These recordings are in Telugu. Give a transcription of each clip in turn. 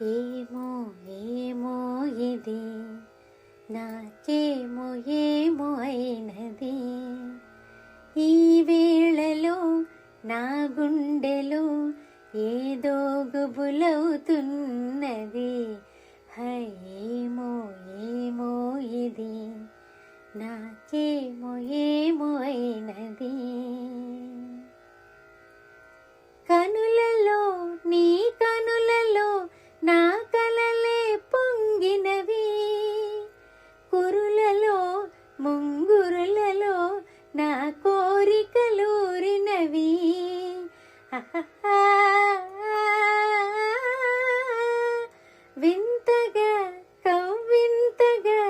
ఏమో ఏమో ఇది నాకేమో ఏమో అయినది, ఈ వేళలో నా గుండెలో ఏదో గుబులవుతున్నది. ఏమో ఏమో ఇది నాకేమో ఏమో అయినది. కనులలో నీ కనులలో నా కలలే పొంగినవి, కురులలో ముంగురులలో నా కోరికలూరినవి. వింతగా కవ్వింతగా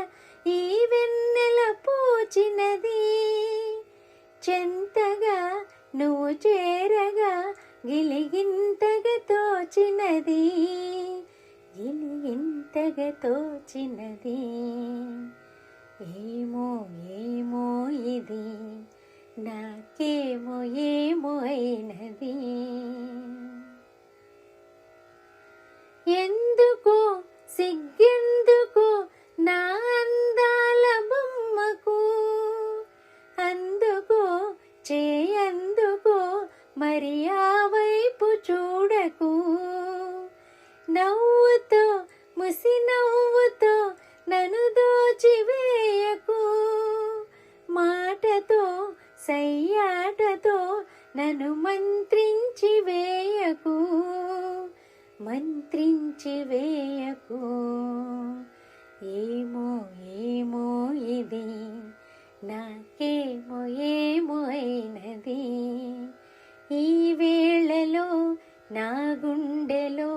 ఈ వెన్నెల పూచినది, చెంతగా నువ్వు చేరగా గిలిగింతగా తోచినది, గిలిగింతగా తోచినది. ఏమో ఏమో ఇది నాకేమో ఏమో అయినది. ఎందుకో సిగ్గెందుకో నా అందాల బొమ్మకు, అందుకో చేయందుకో మరి ఆ వైపు చూడకు. నవ్వుతో ముసి నవ్వుతో నన్ను దోచివేయకు, మాటతో సయ్యాటతో నన్ను మంత్రించి వేయకు, మంత్రించి వేయకు. ఏమో ఏమో ఇది నాకేమో ఏమో అయినది, ఈ వేళలో నా గుండెలో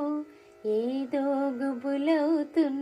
ఏదో గుబులవుతున్నది.